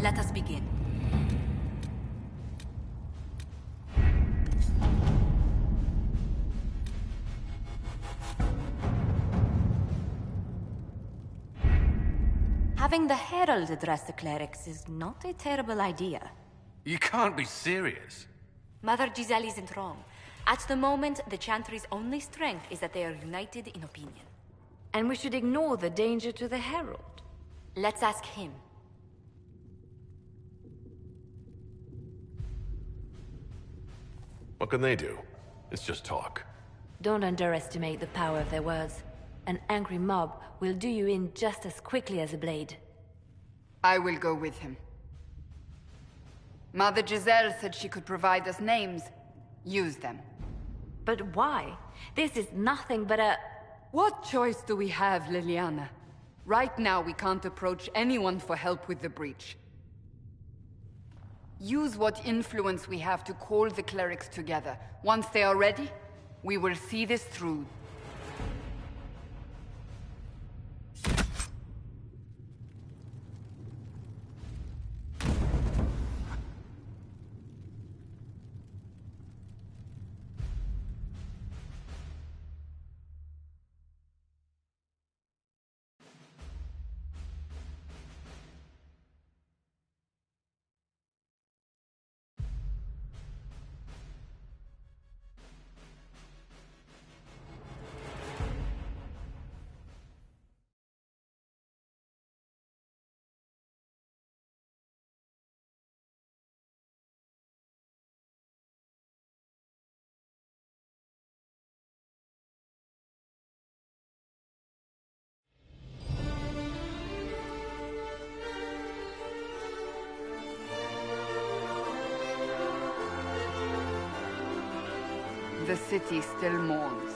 Let us begin. Having the Herald address the clerics is not a terrible idea. You can't be serious. Mother Giselle isn't wrong. At the moment, the Chantry's only strength is that they are united in opinion. And we should ignore the danger to the Herald. Let's ask him. What can they do? It's just talk. Don't underestimate the power of their words. An angry mob will do you in just as quickly as a blade. I will go with him. Mother Giselle said she could provide us names. Use them. But why? This is nothing but a... What choice do we have, Liliana? Right now, we can't approach anyone for help with the breach. Use what influence we have to call the clerics together. Once they are ready, we will see this through. The city still mourns.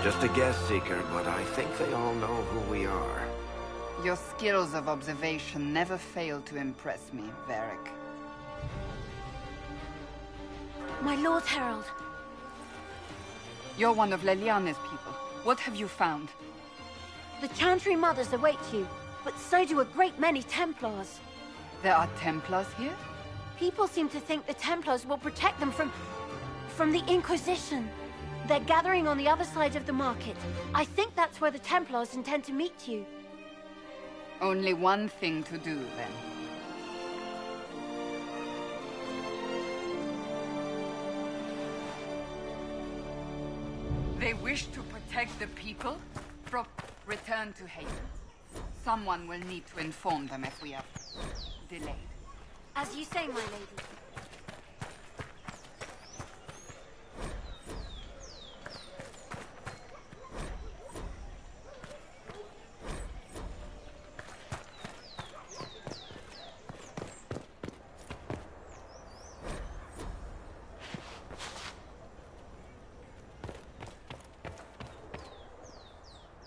Just a guess, Seeker, but I think they all know who we are. Your skills of observation never fail to impress me, Varric. My Lord Herald. You're one of Leliana's people. What have you found? The Chantry Mothers await you, but so do a great many Templars. There are Templars here? People seem to think the Templars will protect them from the Inquisition. They're gathering on the other side of the market. I think that's where the Templars intend to meet you. Only one thing to do, then. They wish to protect the people from... Return to Haven. Someone will need to inform them if we are delayed. As you say, my lady.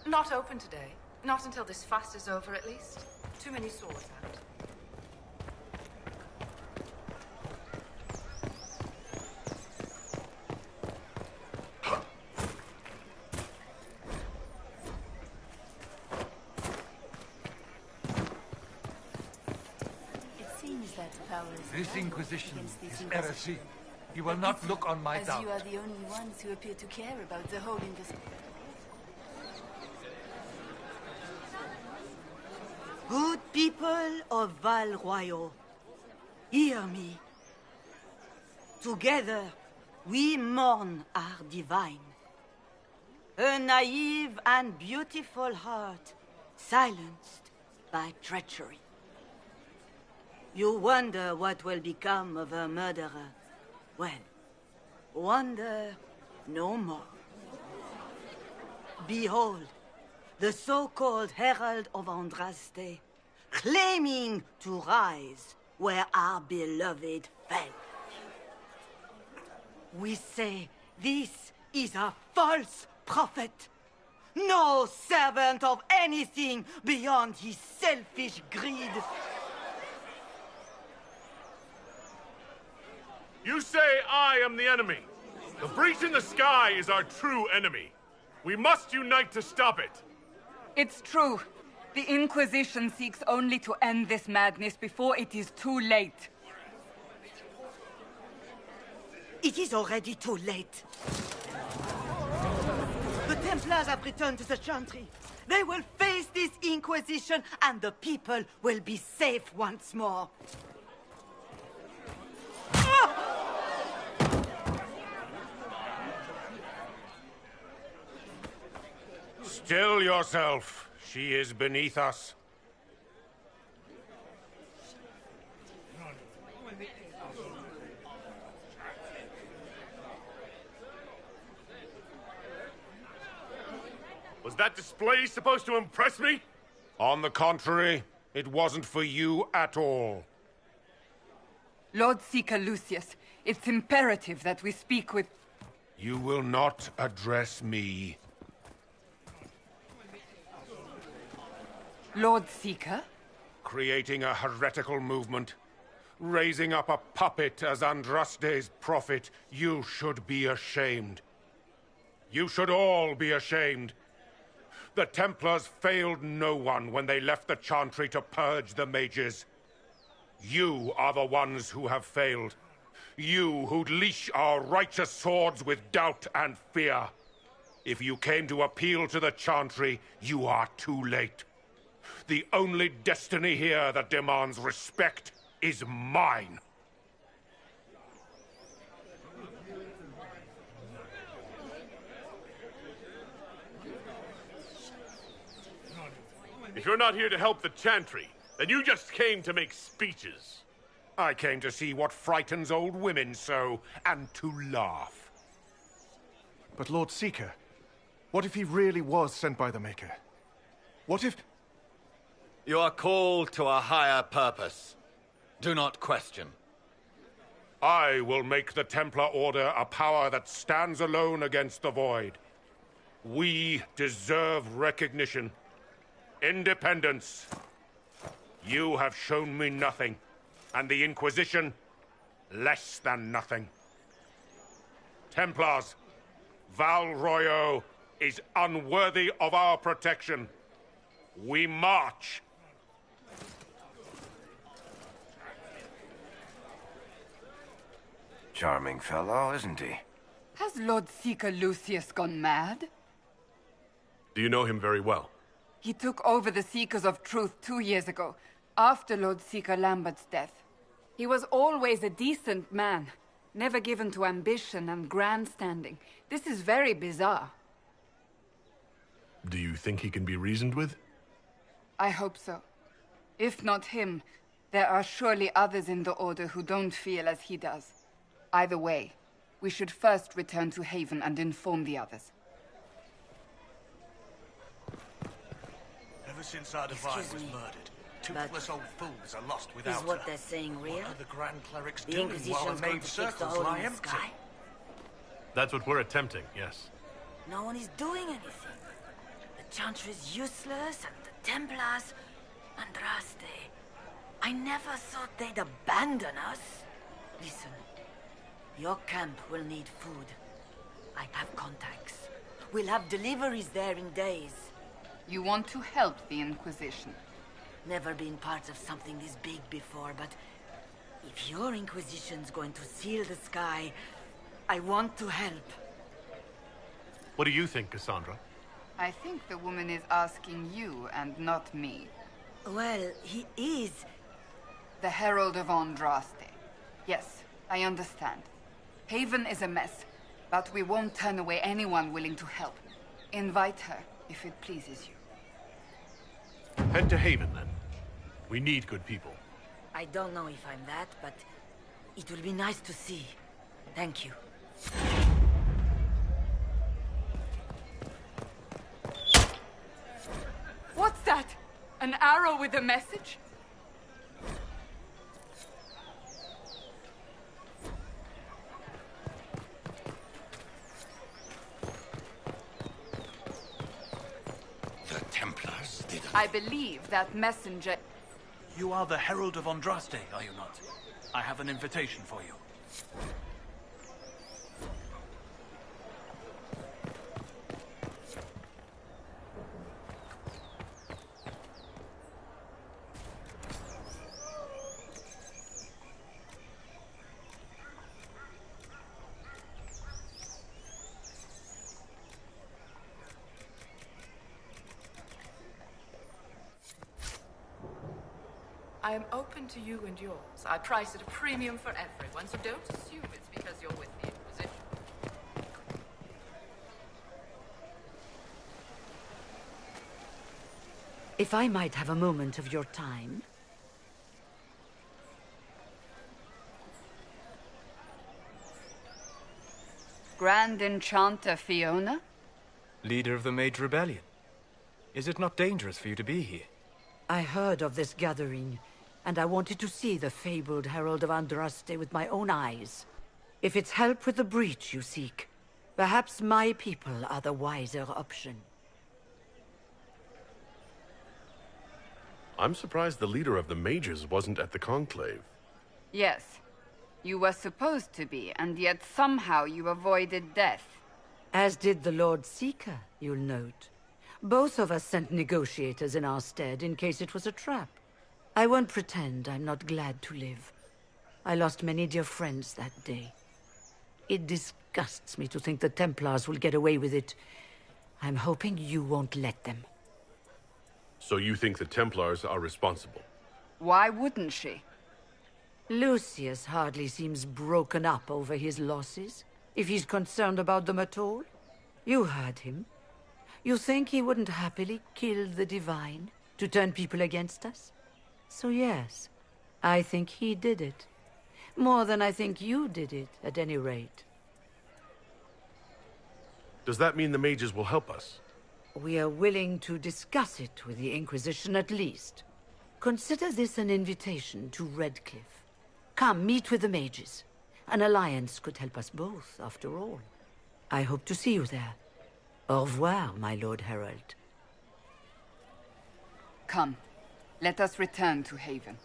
Not open today. Not until this fast is over, at least. Too many swords out. It seems that power is... This Inquisition is heresy. You will not look on my doubt. As you are the only ones who appear to care about the whole industry. Good people of Val-Royal, hear me. Together, we mourn our divine. A naive and beautiful heart, silenced by treachery. You wonder what will become of a murderer. Well, wonder no more. Behold, the so-called Herald of Andraste, claiming to rise where our beloved fell. We say this is a false prophet, no servant of anything beyond his selfish greed. You say I am the enemy. The breach in the sky is our true enemy. We must unite to stop it. It's true. The Inquisition seeks only to end this madness before it is too late. It is already too late. The Templars have returned to the Chantry. They will face this Inquisition, and the people will be safe once more. Still yourself. She is beneath us. Was that display supposed to impress me? On the contrary, it wasn't for you at all. Lord Seeker Lucius, it's imperative that we speak with... You will not address me. Lord Seeker? Creating a heretical movement. Raising up a puppet as Andraste's prophet. You should be ashamed. You should all be ashamed. The Templars failed no one when they left the Chantry to purge the mages. You are the ones who have failed. You who'd leash our righteous swords with doubt and fear. If you came to appeal to the Chantry, you are too late. The only destiny here that demands respect is mine. If you're not here to help the Chantry, then you just came to make speeches. I came to see what frightens old women so, and to laugh. But Lord Seeker, what if he really was sent by the Maker? What if... You are called to a higher purpose. Do not question. I will make the Templar Order a power that stands alone against the Void. We deserve recognition. Independence. You have shown me nothing, and the Inquisition, less than nothing. Templars, Val Royo is unworthy of our protection. We march. Charming fellow, isn't he? Has Lord Seeker Lucius gone mad? Do you know him very well? He took over the Seekers of Truth 2 years ago, after Lord Seeker Lambert's death. He was always a decent man, never given to ambition and grandstanding. This is very bizarre. Do you think he can be reasoned with? I hope so. If not him, there are surely others in the Order who don't feel as he does. Either way, we should first return to Haven and inform the others. Ever since our divine was murdered, toothless old fools are lost without Is what her. they're saying real? What are the Grand Clerics The doing while Inquisition's the going main to fix the circles hole lie in the empty? sky? That's what we're attempting, yes. No one is doing anything. The Chantry is useless, and the Templars... Andraste... I never thought they'd abandon us. Listen, your camp will need food. I have contacts. We'll have deliveries there in days. You want to help the Inquisition? Never been part of something this big before, but if your Inquisition's going to seal the sky, I want to help. What do you think, Cassandra? I think the woman is asking you and not me. Well, he is. The Herald of Andraste. Yes, I understand. Haven is a mess, but we won't turn away anyone willing to help. Invite her, if it pleases you. Head to Haven, then. We need good people. I don't know if I'm that, but it will be nice to see. Thank you. What's that? An arrow with a message? The Templars did it. I believe that messenger... You are the Herald of Andraste, are you not? I have an invitation for you. I am open to you and yours. I price at a premium for everyone, so don't assume it's because you're with the Inquisition. If I might have a moment of your time. Grand Enchanter Fiona? Leader of the Mage Rebellion. Is it not dangerous for you to be here? I heard of this gathering, and I wanted to see the fabled Herald of Andraste with my own eyes. If it's help with the breach you seek, perhaps my people are the wiser option. I'm surprised the leader of the mages wasn't at the conclave. Yes. You were supposed to be, and yet somehow you avoided death. As did the Lord Seeker, you'll note. Both of us sent negotiators in our stead in case it was a trap. I won't pretend I'm not glad to live. I lost many dear friends that day. It disgusts me to think the Templars will get away with it. I'm hoping you won't let them. So you think the Templars are responsible? Why wouldn't she? Lucius hardly seems broken up over his losses, if he's concerned about them at all. You heard him. You think he wouldn't happily kill the Divine to turn people against us? So yes, I think he did it. More than I think you did it, at any rate. Does that mean the mages will help us? We are willing to discuss it with the Inquisition at least. Consider this an invitation to Redcliffe. Come, meet with the mages. An alliance could help us both, after all. I hope to see you there. Au revoir, my Lord Herald. Come, let us return to Haven.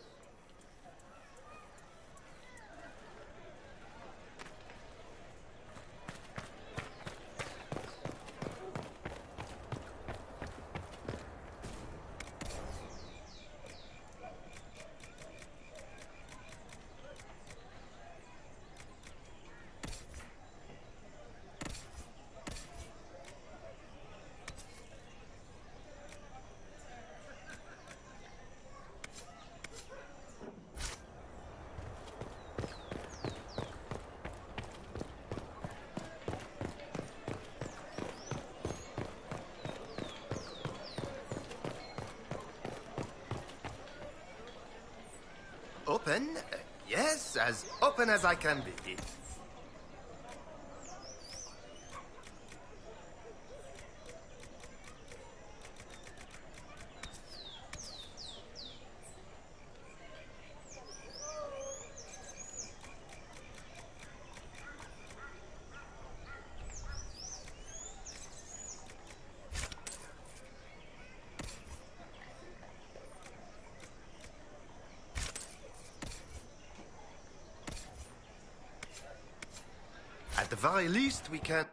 Open? Yes, as open as I can be. At the very least, we can...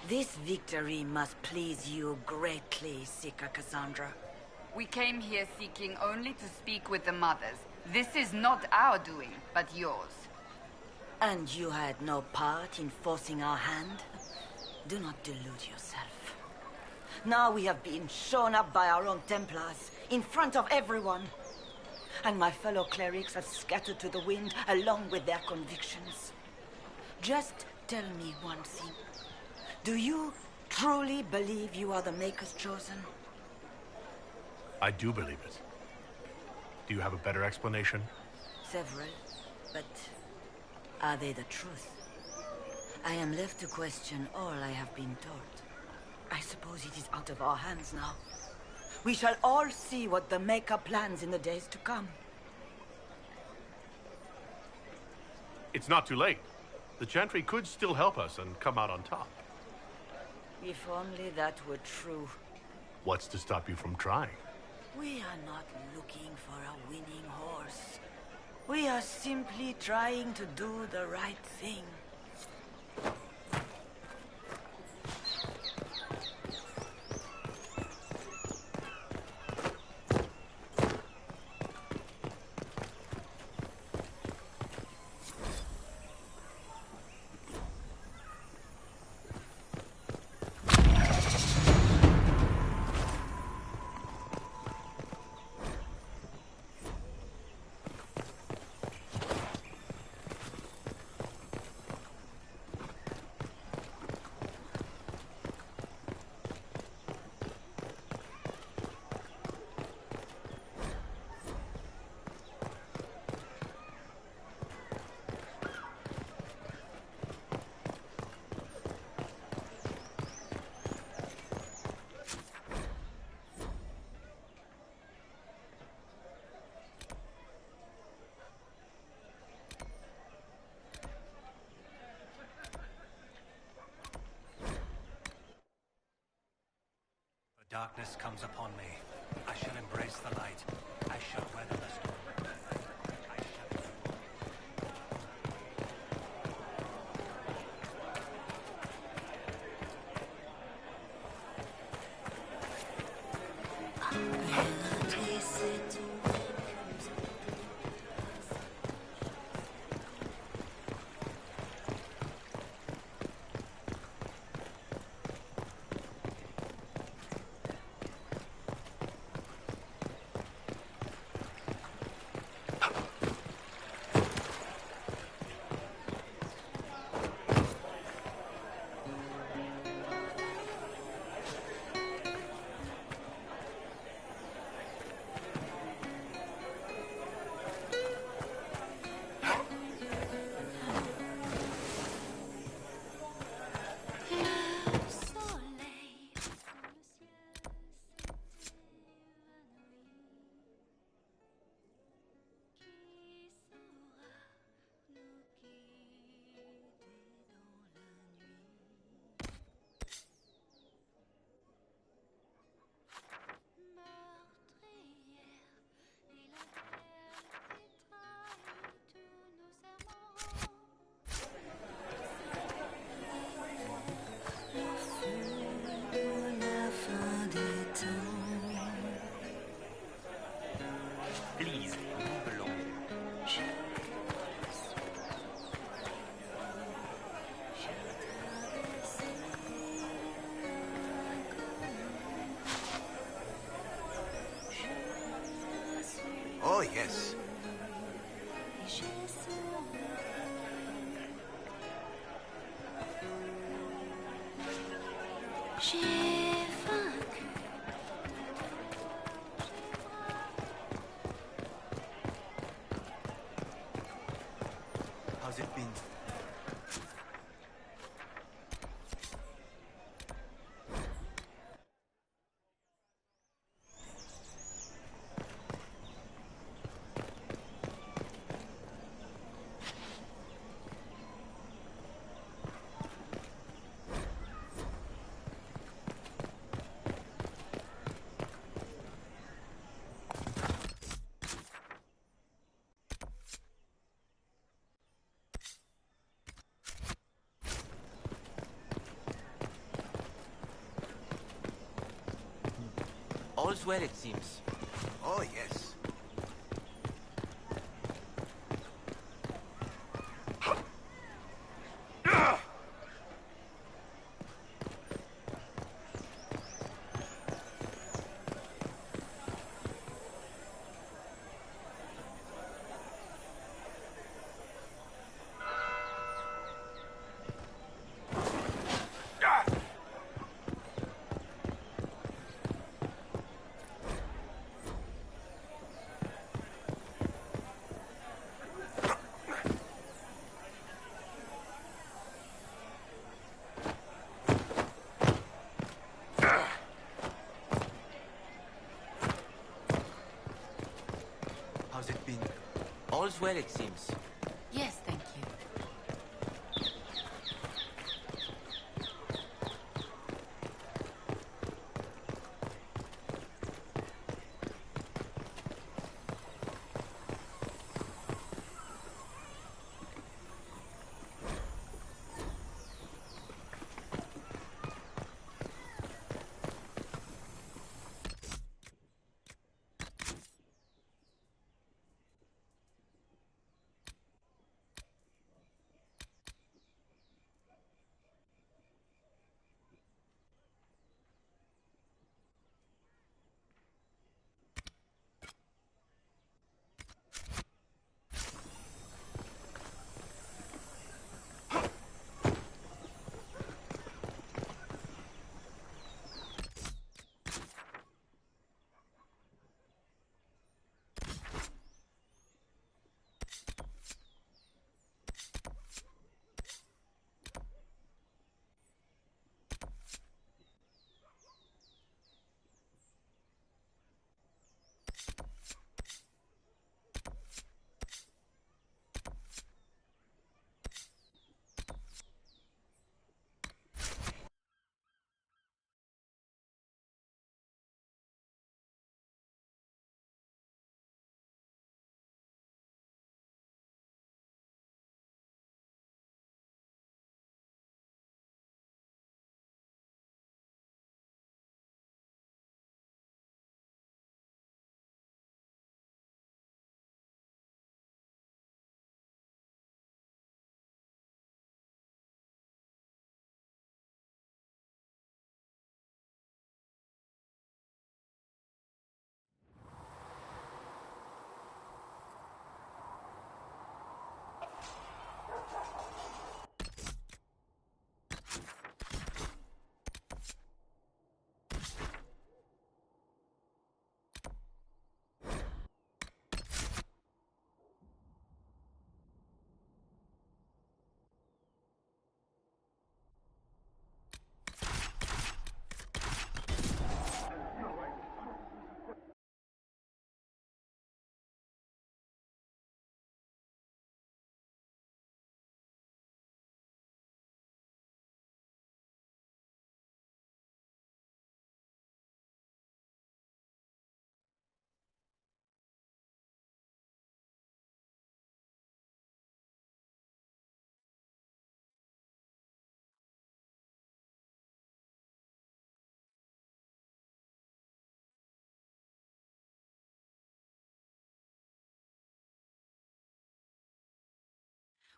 This victory must please you greatly, Seeker Cassandra. We came here seeking only to speak with the mothers. This is not our doing, but yours. And you had no part in forcing our hand? Do not delude yourself. Now we have been shown up by our own Templars, in front of everyone. And my fellow clerics have scattered to the wind along with their convictions. Just tell me one thing. Do you truly believe you are the Maker's chosen? I do believe it. Do you have a better explanation? Several, but are they the truth? I am left to question all I have been told. I suppose it is out of our hands now. We shall all see what the Maker plans in the days to come. It's not too late. The Chantry could still help us and come out on top. If only that were true. What's to stop you from trying? We are not looking for a winning horse. We are simply trying to do the right thing. Darkness comes upon me. I shall embrace the light. I shall weather the storm. Oh, yes. How's it been? All's well, it seems. Oh, yes. How's it been? All's well, it seems. Yes, thank you.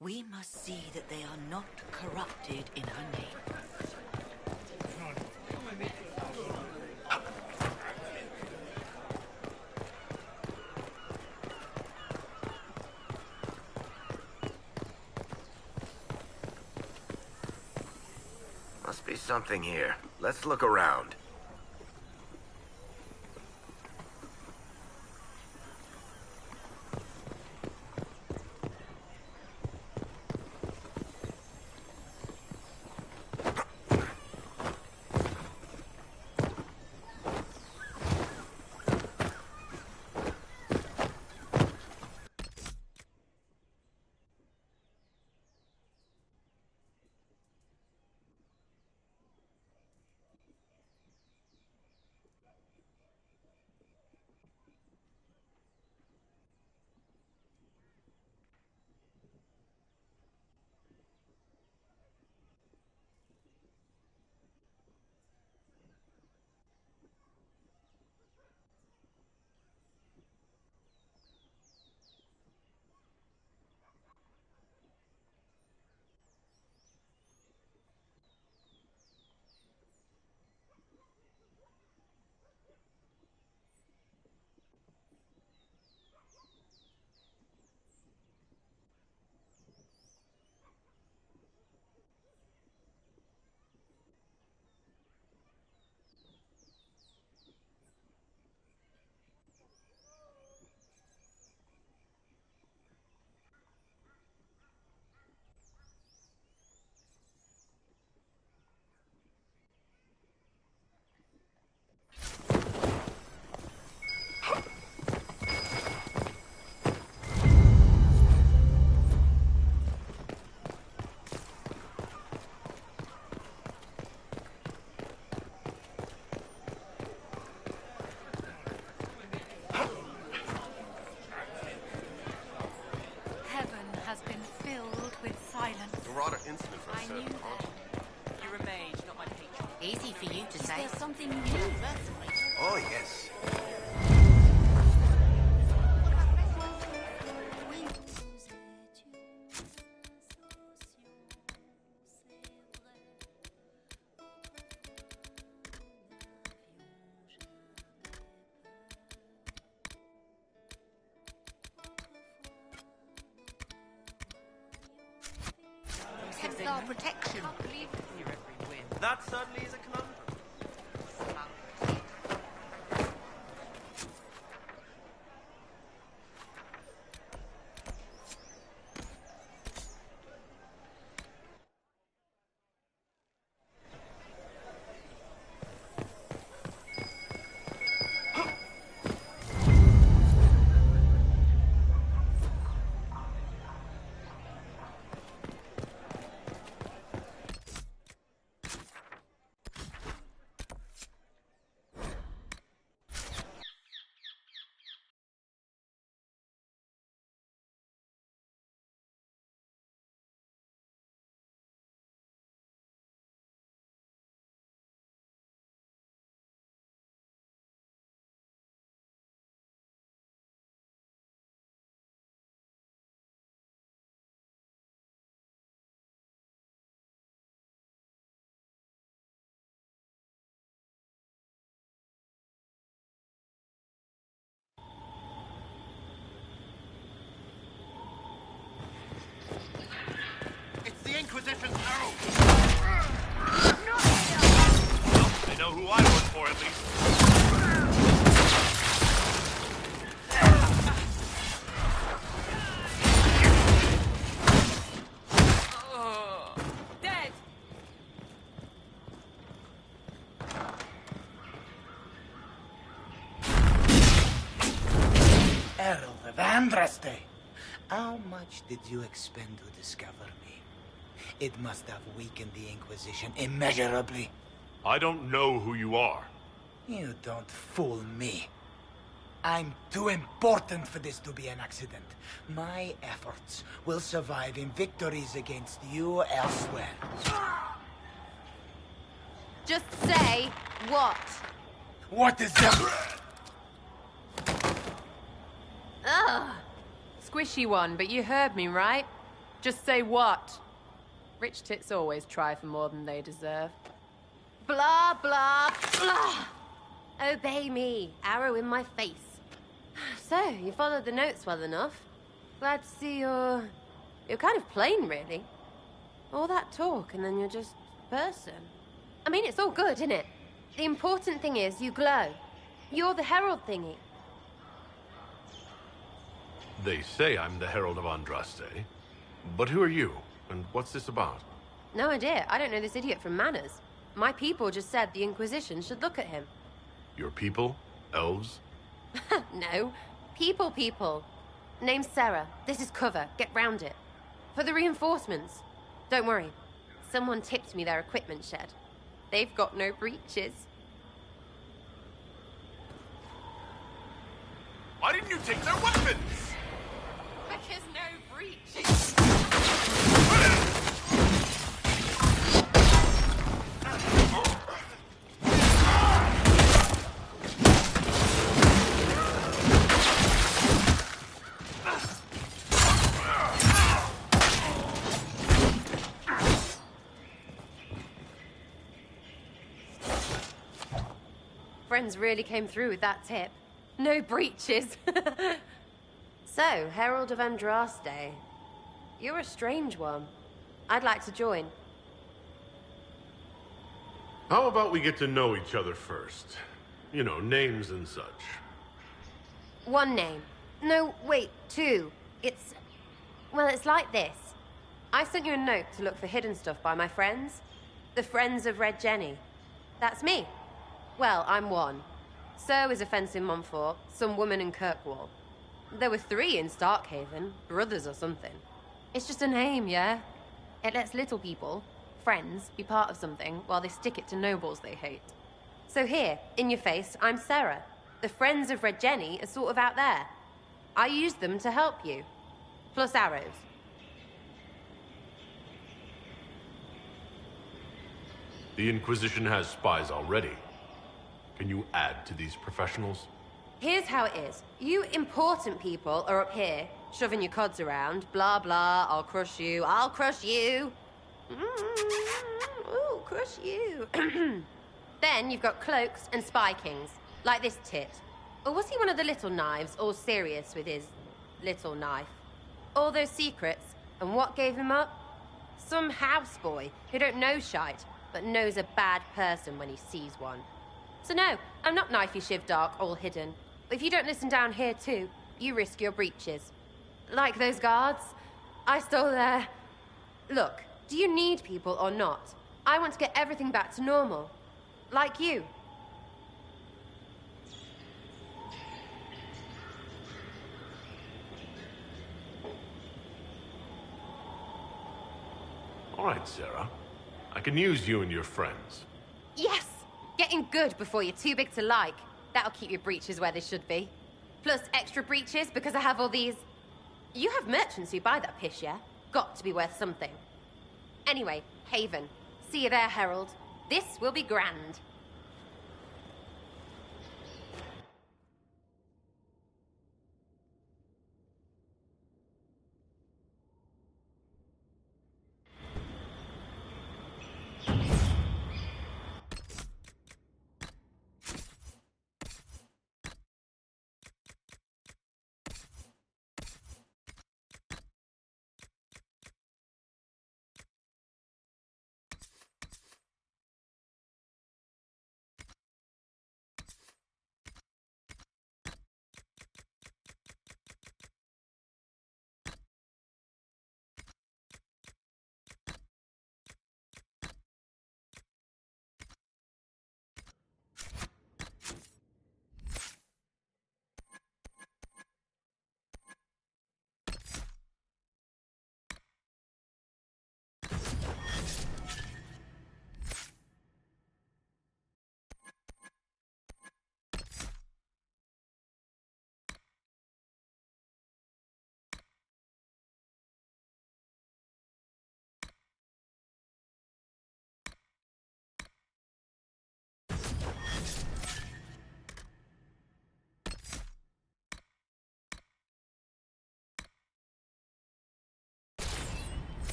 We must see that they are not corrupted in her name. Must be something here. Let's look around. our protection. That certainly is a conundrum. The Inquisition's arrow! Well, they know who I work for, at least. Dead! Herald of Andraste, how much did you expend to discover me? It must have weakened the Inquisition immeasurably. I don't know who you are. You don't fool me. I'm too important for this to be an accident. My efforts will survive in victories against you elsewhere. Just say what? What is that? Ugh. Squishy one, but you heard me, right? Just say what? Rich tits always try for more than they deserve. Blah, blah, blah. Obey me. Arrow in my face. So, you followed the notes well enough. Glad to see you're kind of plain, really. All that talk, and then you're just a person. I mean, it's all good, isn't it? The important thing is you glow. You're the herald thingy. They say I'm the Herald of Andraste. But who are you? And what's this about? No idea. I don't know this idiot from Manners. My people just said the Inquisition should look at him. Your people? Elves? No. People. Name's Sarah. This is cover. Get round it. For the reinforcements. Don't worry. Someone tipped me their equipment shed. They've got no breaches. Why didn't you take their weapons? Because no breaches. Friends really came through with that tip. No breaches. So, Herald of Andraste. You're a strange one. I'd like to join. How about we get to know each other first? You know, names and such. One name. No, wait, two. Well, it's like this. I sent you a note to look for hidden stuff by my friends. The Friends of Red Jenny. That's me. Well, I'm one. So is a fence in Montfort, some woman in Kirkwall. There were 3 in Starkhaven, brothers or something. It's just a name, yeah? It lets little people, friends, be part of something while they stick it to nobles they hate. So here, in your face, I'm Sarah. The Friends of Red Jenny are sort of out there. I use them to help you. Plus arrows. The Inquisition has spies already. Can you add to these professionals? Here's how it is. You important people are up here, shoving your cods around. Blah, blah, I'll crush you. Ooh, crush you. Then you've got cloaks and spy kings, like this tit. Or was he one of the little knives, all serious with his little knife? All those secrets, and what gave him up? Some houseboy who don't know shite, but knows a bad person when he sees one. So no, I'm not knifey shiv dark, all hidden. But if you don't listen down here too, you risk your breeches. Like those guards, I stole their... Look, do you need people or not? I want to get everything back to normal. Like you. All right, Sarah. I can use you and your friends. Yes! Getting good before you're too big to like. That'll keep your breeches where they should be. Plus extra breeches because I have all these... You have merchants who buy that piss, yeah? Got to be worth something. Anyway, Haven. See you there, Herald. This will be grand.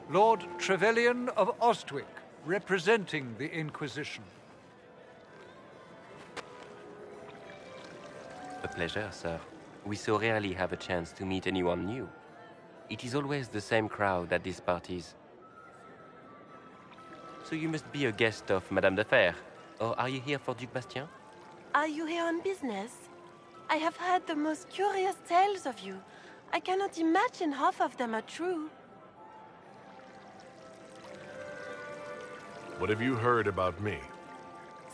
Lord Trevelyan of Ostwick, representing the Inquisition. A pleasure, sir. We so rarely have a chance to meet anyone new. It is always the same crowd at these parties. So you must be a guest of Madame de Fer, or are you here for Duc Bastien? Are you here on business? I have heard the most curious tales of you. I cannot imagine half of them are true. What have you heard about me?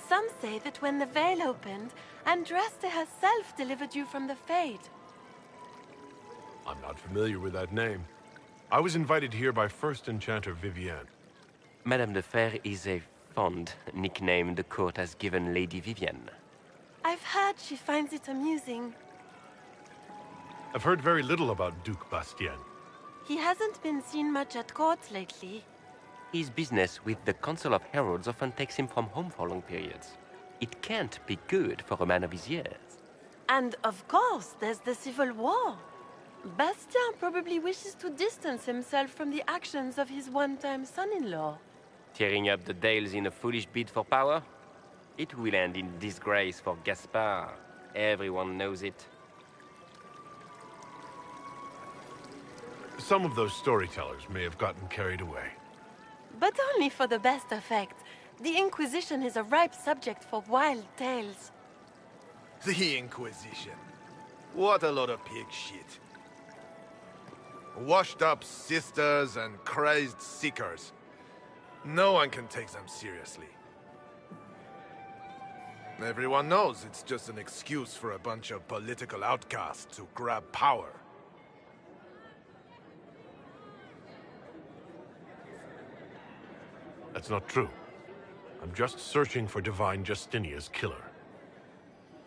Some say that when the veil opened, Andraste herself delivered you from the Fade. I'm not familiar with that name. I was invited here by First Enchanter Vivienne. Madame de Fer is a fond nickname the court has given Lady Vivienne. I I've heard she finds it amusing. I've heard very little about Duke Bastien. He hasn't been seen much at court lately. His business with the Council of Heralds often takes him from home for long periods. It can't be good for a man of his years. And of course, there's the Civil War. Bastien probably wishes to distance himself from the actions of his one-time son-in-law. Tearing up the Dales in a foolish bid for power? It will end in disgrace for Gaspard. Everyone knows it. Some of those storytellers may have gotten carried away. But only for the best effect. The Inquisition is a ripe subject for wild tales. The Inquisition. What a lot of pig shit. Washed-up sisters and crazed seekers. No one can take them seriously. Everyone knows it's just an excuse for a bunch of political outcasts to grab power. That's not true. I'm just searching for Divine Justinia's killer.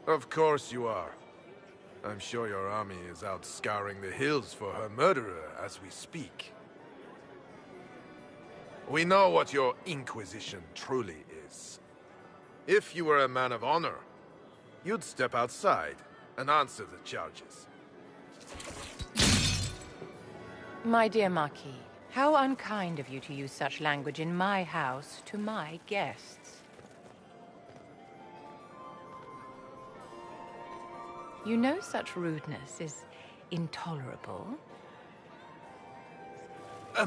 Of course you are. I'm sure your army is out scouring the hills for her murderer as we speak. We know what your Inquisition truly is. If you were a man of honor, you'd step outside and answer the charges. My dear Marquis, how unkind of you to use such language in my house to my guests. You know such rudeness is intolerable.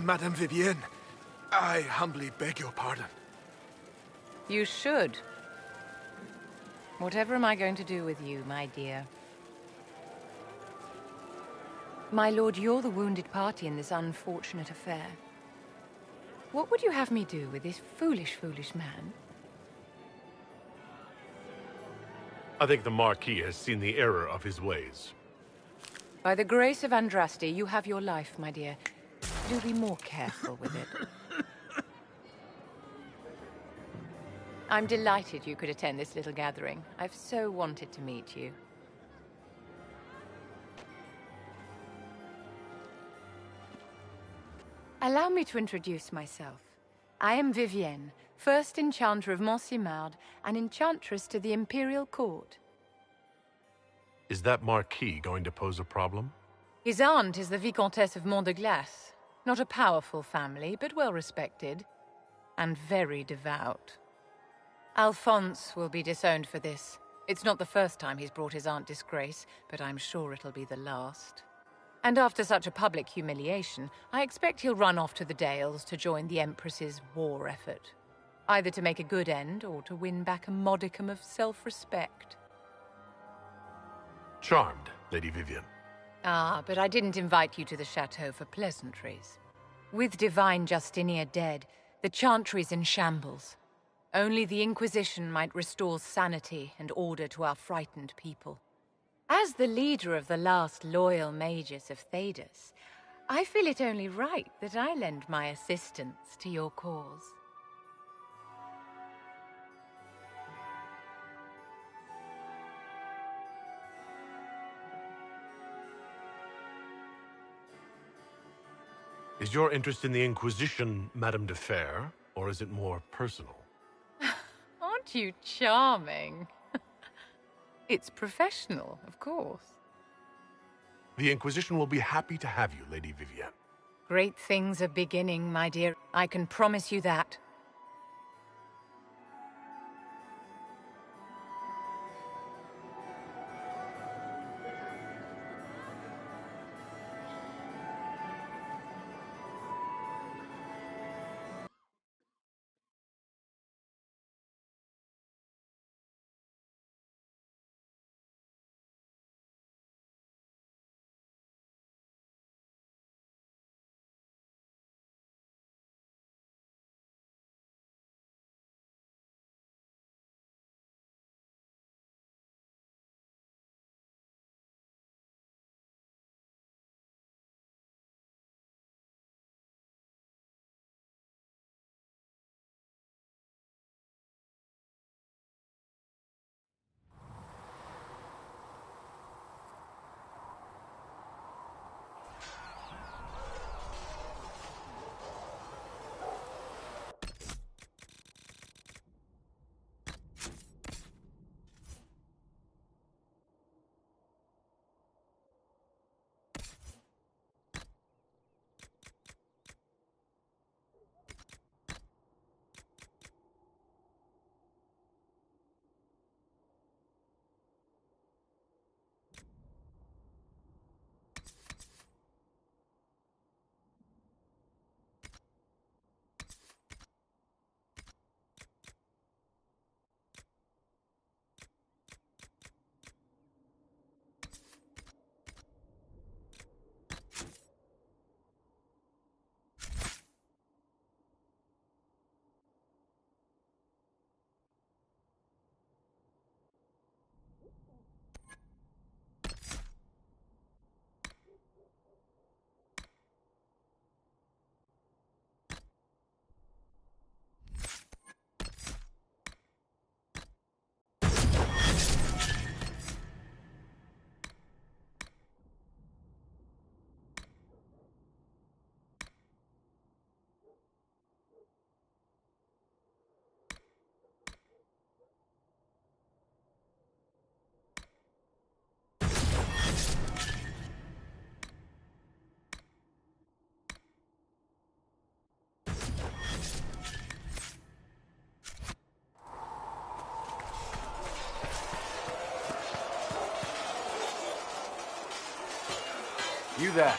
Madame Vivienne, I humbly beg your pardon. You should. Whatever am I going to do with you, my dear? My lord, you're the wounded party in this unfortunate affair. What would you have me do with this foolish, foolish man? I think the Marquis has seen the error of his ways. By the grace of Andraste, you have your life, my dear. Do be more careful with it. I'm delighted you could attend this little gathering. I've so wanted to meet you. Allow me to introduce myself. I am Vivienne, first Enchanter of Montsimard and Enchantress to the Imperial Court. Is that Marquis going to pose a problem? His aunt is the Vicomtesse of Mont de Glace. Not a powerful family, but well respected. And very devout. Alphonse will be disowned for this. It's not the first time he's brought his aunt disgrace, but I'm sure it'll be the last. And after such a public humiliation, I expect he'll run off to the Dales to join the Empress's war effort. Either to make a good end, or to win back a modicum of self-respect. Charmed, Lady Vivienne. Ah, but I didn't invite you to the chateau for pleasantries. With Divine Justinia dead, the Chantry's in shambles. Only the Inquisition might restore sanity and order to our frightened people. As the leader of the last loyal mages of Thedas, I feel it only right that I lend my assistance to your cause. Is your interest in the Inquisition, Madame de Fer, or is it more personal? Aren't you charming? It's professional, of course. The Inquisition will be happy to have you, Lady Vivienne. Great things are beginning, my dear. I can promise you that. You there.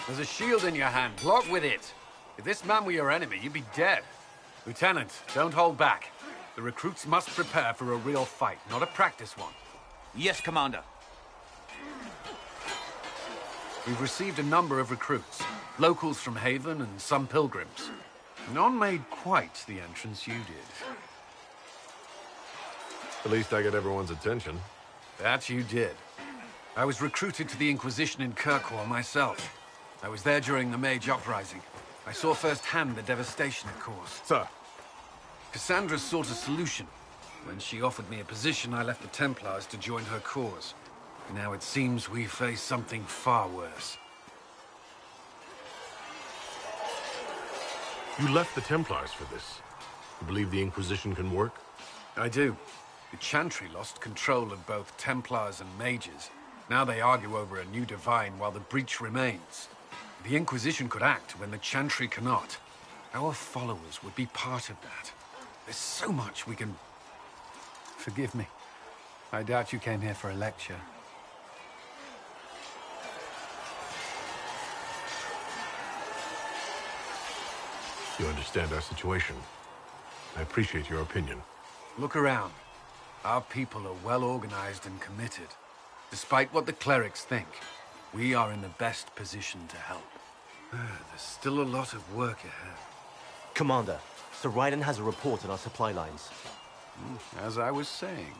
There's a shield in your hand. Block with it. If this man were your enemy, you'd be dead. Lieutenant, don't hold back. The recruits must prepare for a real fight, not a practice one. Yes, Commander. We've received a number of recruits. Locals from Haven and some pilgrims. None made quite the entrance you did. At least I got everyone's attention. That you did. I was recruited to the Inquisition in Kirkwall myself. I was there during the Mage Uprising. I saw firsthand the devastation it caused. Sir. Cassandra sought a solution. When she offered me a position, I left the Templars to join her cause. Now it seems we face something far worse. You left the Templars for this. You believe the Inquisition can work? I do. The Chantry lost control of both Templars and Mages. Now they argue over a new divine while the breach remains. The Inquisition could act when the Chantry cannot. Our followers would be part of that. There's so much we can... Forgive me. I doubt you came here for a lecture. You understand our situation. I appreciate your opinion. Look around. Our people are well organized and committed. Despite what the clerics think, we are in the best position to help. There's still a lot of work ahead. Commander, Sir Raiden has a report on our supply lines. As I was saying.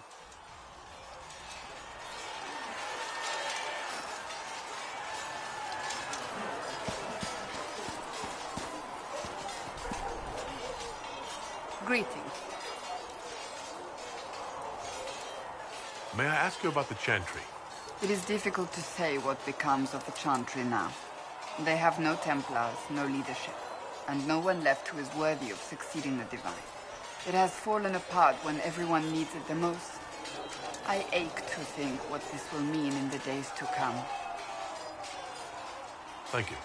Greetings. May I ask you about the Chantry? It is difficult to say what becomes of the Chantry now. They have no Templars, no leadership, and no one left who is worthy of succeeding the Divine. It has fallen apart when everyone needs it the most. I ache to think what this will mean in the days to come. Thank you.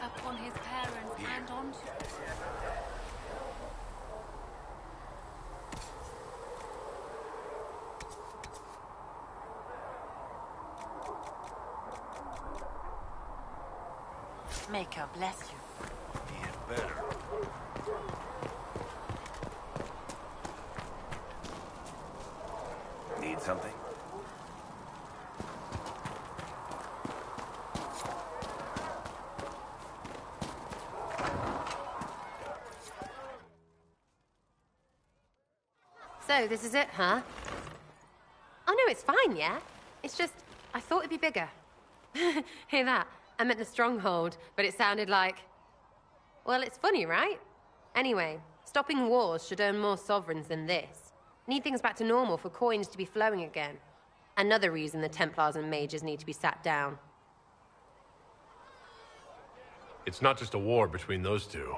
Upon his parents and on... Maker bless you. Yeah, better. Need something? So, this is it, huh? Oh, no, it's fine, yeah? It's just, I thought it'd be bigger. Hear that? I meant the stronghold, but it sounded like... Well, it's funny, right? Anyway, stopping wars should earn more sovereigns than this. Need things back to normal for coins to be flowing again. Another reason the Templars and Mages need to be sat down. It's not just a war between those two.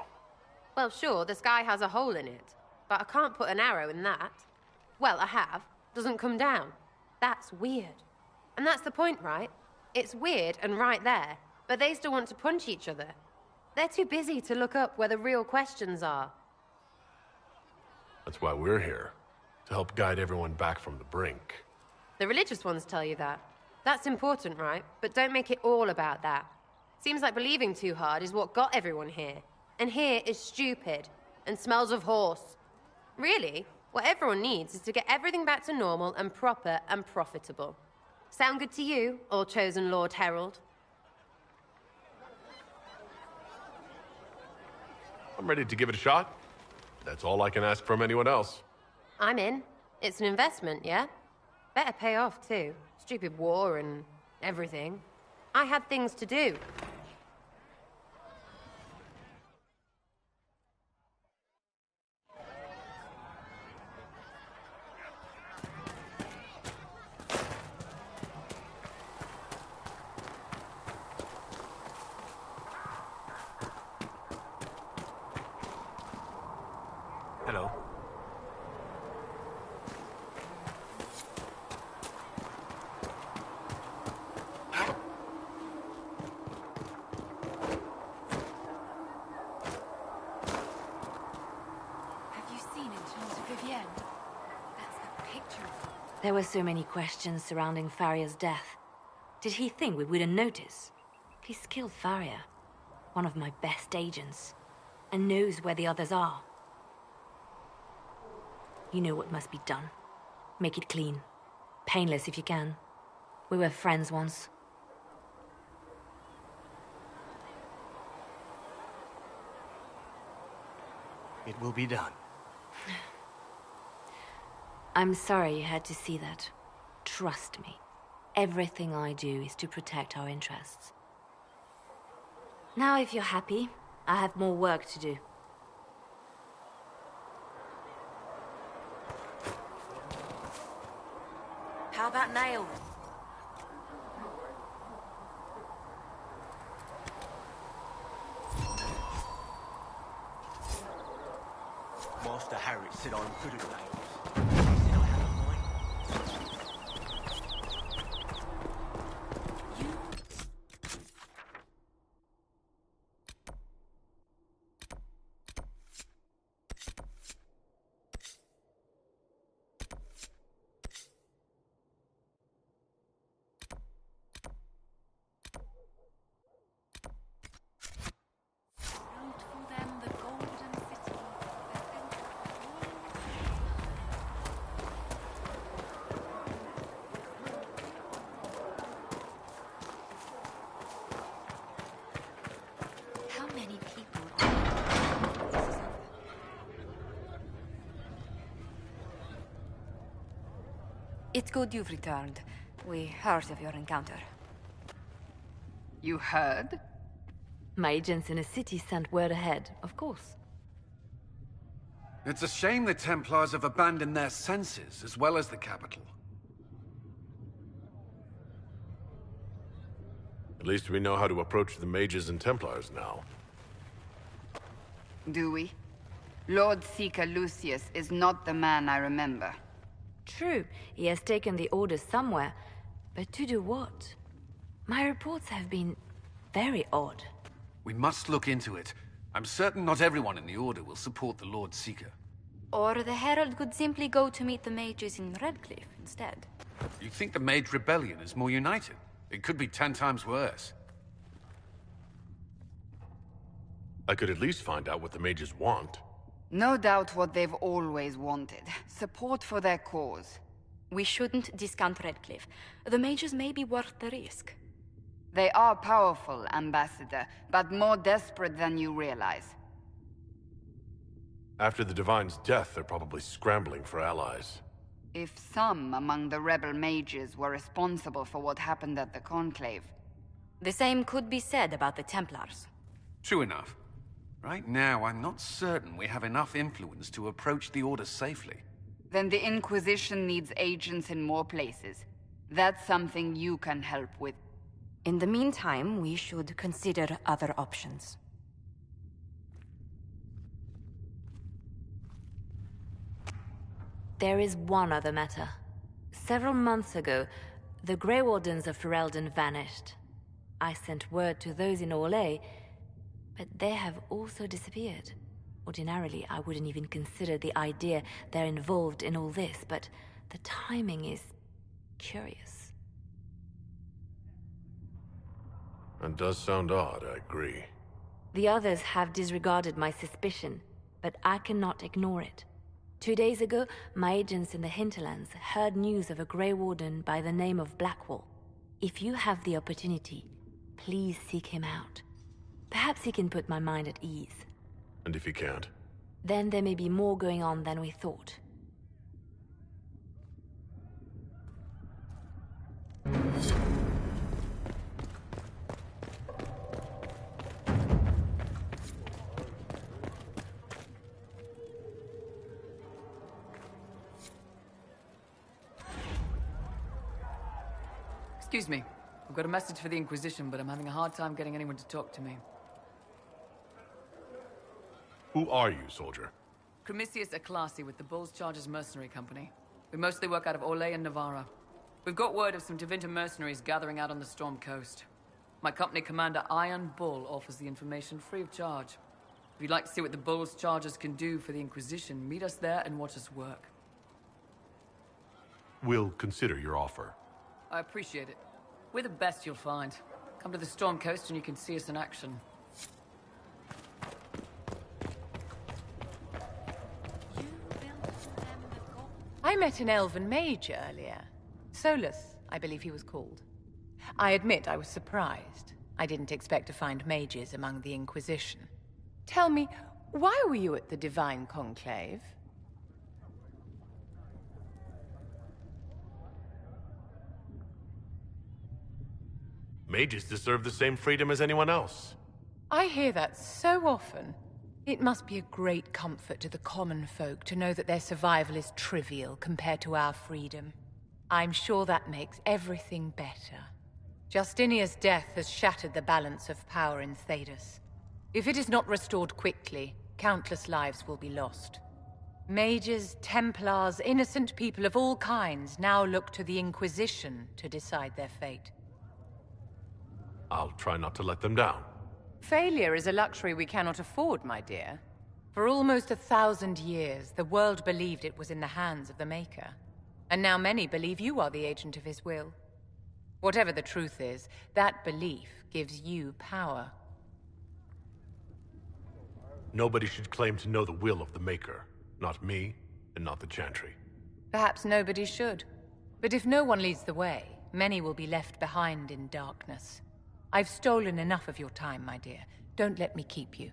Well, sure, the sky has a hole in it. But I can't put an arrow in that. Well, I have. Doesn't come down. That's weird. And that's the point, right? It's weird and right there, but they still want to punch each other. They're too busy to look up where the real questions are. That's why we're here. To help guide everyone back from the brink. The religious ones tell you that. That's important, right? But don't make it all about that. Seems like believing too hard is what got everyone here. And here is stupid. And smells of horse. Really, what everyone needs is to get everything back to normal and proper and profitable. Sound good to you, all chosen Lord Herald? I'm ready to give it a shot. That's all I can ask from anyone else. I'm in. It's an investment, yeah? Better pay off, too. Stupid war and everything. I had things to do. Hello. picture. There were so many questions surrounding Faria's death. Did he think we wouldn't notice? He's killed Faria, one of my best agents, and knows where the others are. You know what must be done. Make it clean. Painless if you can. We were friends once. It will be done. I'm sorry you had to see that. Trust me. Everything I do is to protect our interests. Now, if you're happy, I have more work to do. How about nails? Master Harry said I'm good at nails. It's good you've returned. We heard of your encounter. You heard? My agents in the city sent word ahead, of course. It's a shame the Templars have abandoned their senses, as well as the capital. At least we know how to approach the mages and Templars now. Do we? Lord Seeker Lucius is not the man I remember. True, he has taken the orders somewhere, but to do what? My reports have been very odd. We must look into it. I'm certain not everyone in the Order will support the Lord Seeker. Or the Herald could simply go to meet the mages in Redcliffe instead. You think the Mage Rebellion is more united? It could be 10 times worse. I could at least find out what the mages want. No doubt what they've always wanted. Support for their cause. We shouldn't discount Redcliffe. The mages may be worth the risk. They are powerful, Ambassador, but more desperate than you realize. After the Divine's death, they're probably scrambling for allies. If some among the rebel mages were responsible for what happened at the Conclave... The same could be said about the Templars. True enough. Right now, I'm not certain we have enough influence to approach the Order safely. Then the Inquisition needs agents in more places. That's something you can help with. In the meantime, we should consider other options. There is one other matter. Several months ago, the Grey Wardens of Ferelden vanished. I sent word to those in Orlais, but they have also disappeared. Ordinarily, I wouldn't even consider the idea they're involved in all this, but the timing is curious. It does sound odd, I agree. The others have disregarded my suspicion, but I cannot ignore it. 2 days ago, my agents in the hinterlands heard news of a Grey Warden by the name of Blackwall. If you have the opportunity, please seek him out. Perhaps he can put my mind at ease. And if he can't? Then there may be more going on than we thought. Excuse me. I've got a message for the Inquisition, but I'm having a hard time getting anyone to talk to me. Who are you, soldier? Cremisius Aclasi with the Bull's Chargers Mercenary Company. We mostly work out of Orlais and Navarra. We've got word of some Tevinter mercenaries gathering out on the Storm Coast. My company commander, Iron Bull, offers the information free of charge. If you'd like to see what the Bull's Chargers can do for the Inquisition, meet us there and watch us work. 'Cause We'll consider your offer. I appreciate it. We're the best you'll find. Come to the Storm Coast and you can see us in action. I met an elven mage earlier. Solus, I believe he was called. I admit I was surprised. I didn't expect to find mages among the Inquisition. Tell me, why were you at the Divine Conclave? Mages deserve the same freedom as anyone else. I hear that so often. It must be a great comfort to the common folk to know that their survival is trivial compared to our freedom. I'm sure that makes everything better. Justinia's death has shattered the balance of power in Thedas. If it is not restored quickly, countless lives will be lost. Mages, Templars, innocent people of all kinds now look to the Inquisition to decide their fate. I'll try not to let them down. Failure is a luxury we cannot afford, my dear. For almost 1,000 years, the world believed it was in the hands of the Maker. And now many believe you are the agent of his will. Whatever the truth is, that belief gives you power. Nobody should claim to know the will of the Maker. Not me, and not the Chantry. Perhaps nobody should. But if no one leads the way, many will be left behind in darkness. I've stolen enough of your time, my dear. Don't let me keep you.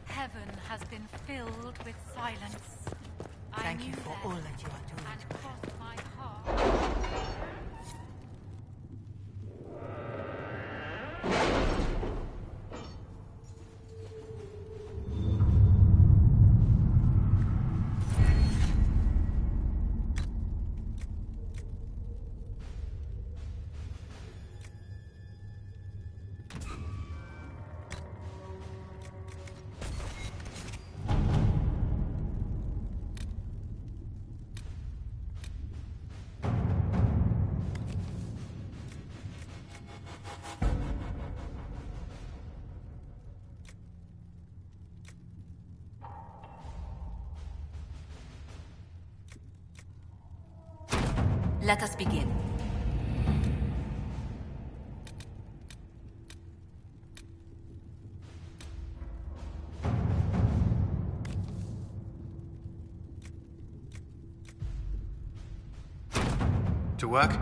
Heaven has been filled with silence. Thank you for all that you are doing. And crossed my heart. Let us begin. To work?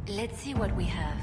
Let's see what we have.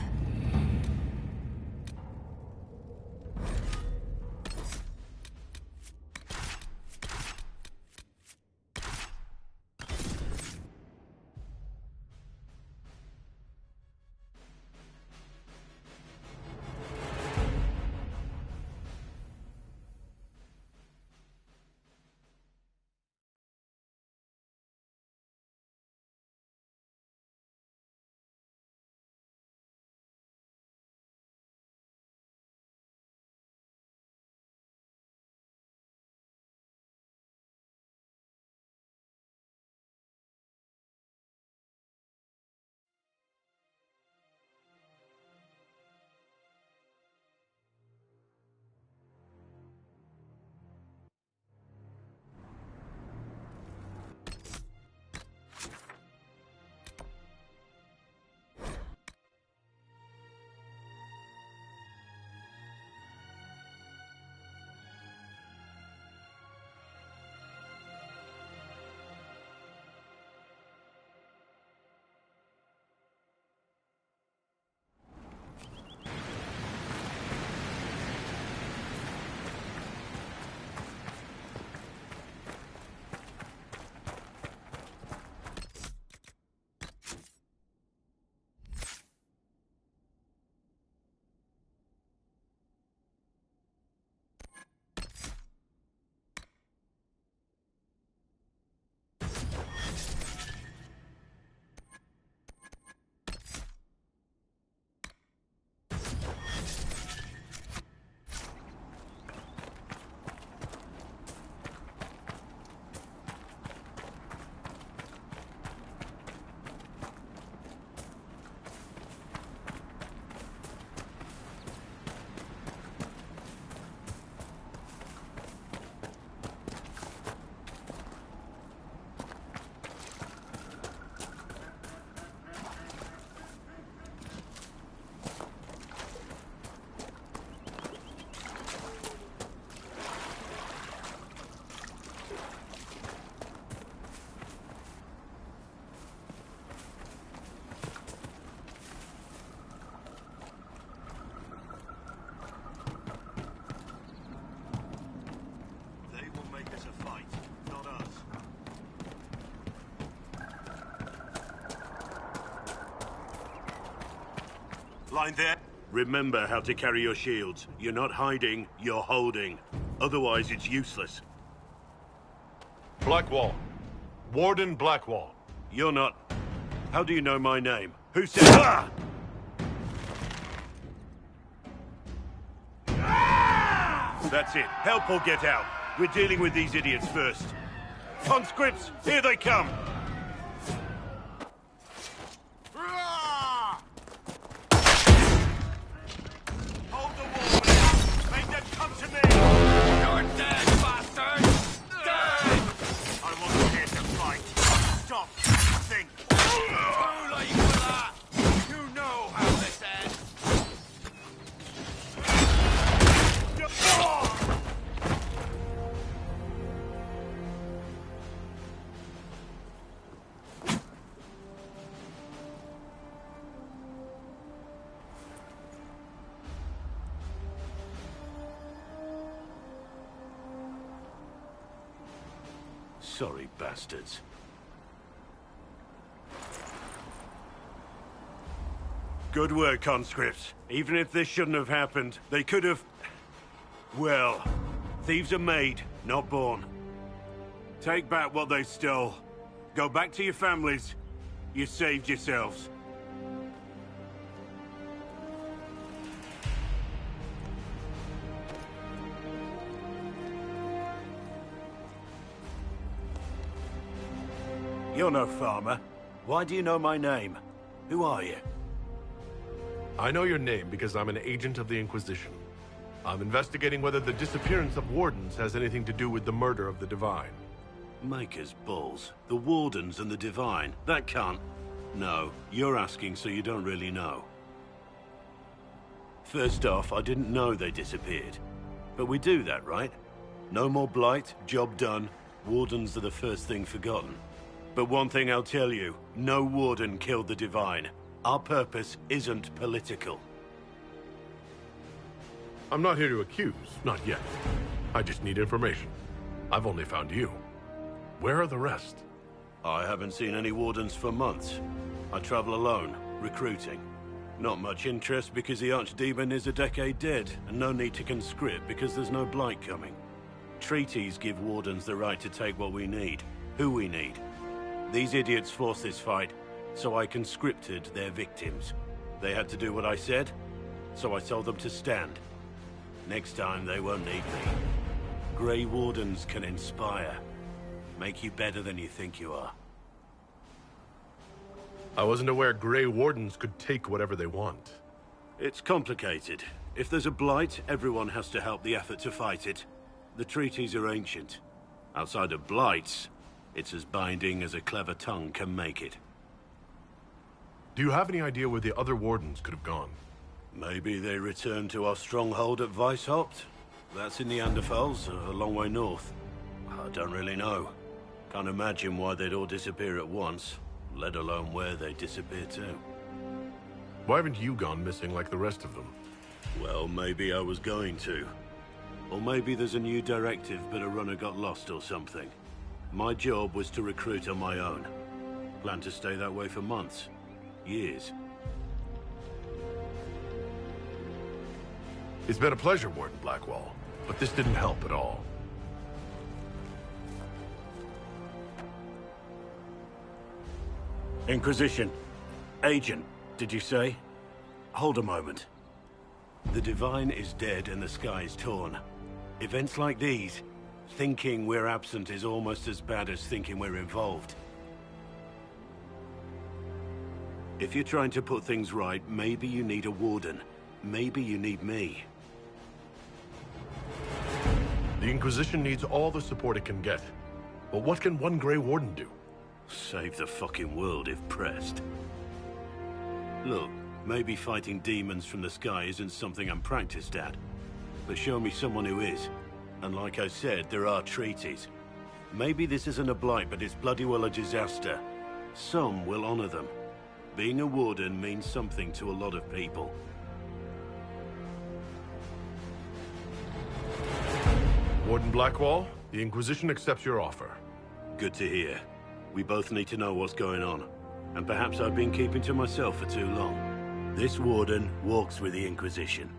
Line there. Remember how to carry your shields. You're not hiding, you're holding. Otherwise, it's useless. Blackwall. Warden Blackwall. You're not... How do you know my name? Who said... Ah! That's it. Help or get out. We're dealing with these idiots first. Conscripts, here they come! Hold the wall, man. Make them come to me! You're dead, bastard! Dead! I wasn't here to fight. Stop. Think. Too late for that! You know how this ends! Sorry, bastards. Good work, conscripts. Even if this shouldn't have happened, they could have... Well, thieves are made, not born. Take back what they stole. Go back to your families. You saved yourselves. You're no farmer. Why do you know my name? Who are you? I know your name because I'm an agent of the Inquisition. I'm investigating whether the disappearance of Wardens has anything to do with the murder of the Divine. Maker's balls. The Wardens and the Divine. That can't... No, you're asking so you don't really know. First off, I didn't know they disappeared. But we do that, right? No more blight, job done. Wardens are the first thing forgotten. But one thing I'll tell you, no Warden killed the Divine. Our purpose isn't political. I'm not here to accuse, not yet. I just need information. I've only found you. Where are the rest? I haven't seen any Wardens for months. I travel alone, recruiting. Not much interest because the Archdemon is a decade dead, and no need to conscript because there's no blight coming. Treaties give Wardens the right to take what we need, who we need. These idiots forced this fight, so I conscripted their victims. They had to do what I said, so I told them to stand. Next time, they won't need me. Grey Wardens can inspire. Make you better than you think you are. I wasn't aware Grey Wardens could take whatever they want. It's complicated. If there's a blight, everyone has to help the effort to fight it. The treaties are ancient. Outside of blights, it's as binding as a clever tongue can make it. Do you have any idea where the other Wardens could have gone? Maybe they returned to our stronghold at Weishaupt. That's in the Anderfels, a long way north. I don't really know. Can't imagine why they'd all disappear at once, let alone where they disappear to. Why haven't you gone missing like the rest of them? Well, maybe I was going to. Or maybe there's a new directive, but a runner got lost or something. My job was to recruit on my own. Plan to stay that way for months. Years. It's been a pleasure, Warden Blackwall, but this didn't help at all. Inquisition. Agent, did you say? Hold a moment. The Divine is dead and the sky is torn. Events like these, thinking we're absent is almost as bad as thinking we're involved. If you're trying to put things right, maybe you need a Warden. Maybe you need me. The Inquisition needs all the support it can get. But what can one Grey Warden do? Save the fucking world if pressed. Look, maybe fighting demons from the sky isn't something I'm practiced at. But show me someone who is. And like I said, there are treaties. Maybe this isn't a blight, but it's bloody well a disaster. Some will honor them. Being a Warden means something to a lot of people. Warden Blackwall, the Inquisition accepts your offer. Good to hear. We both need to know what's going on. And perhaps I've been keeping to myself for too long. This warden walks with the Inquisition.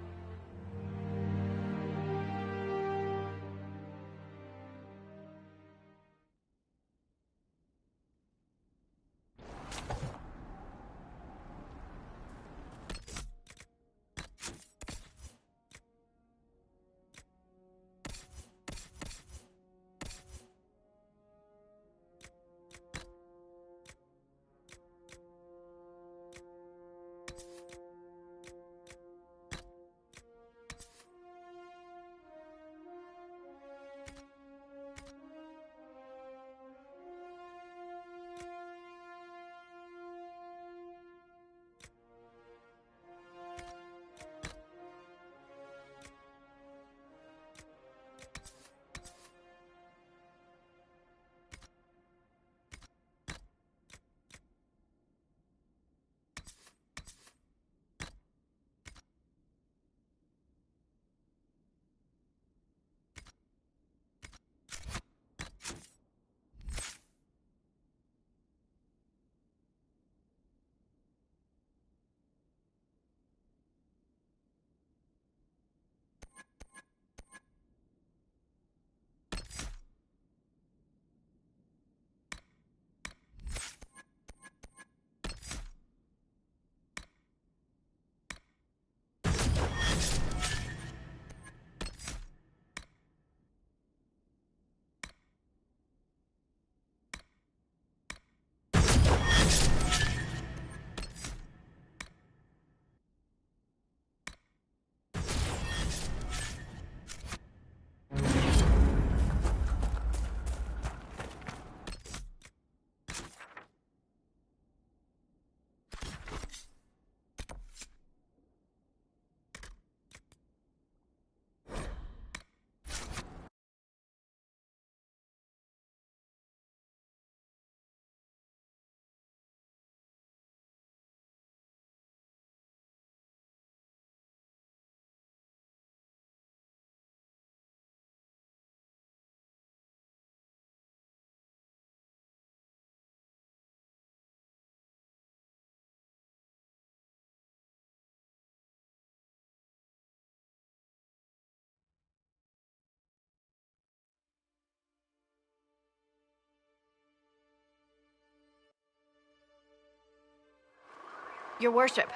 Your worship,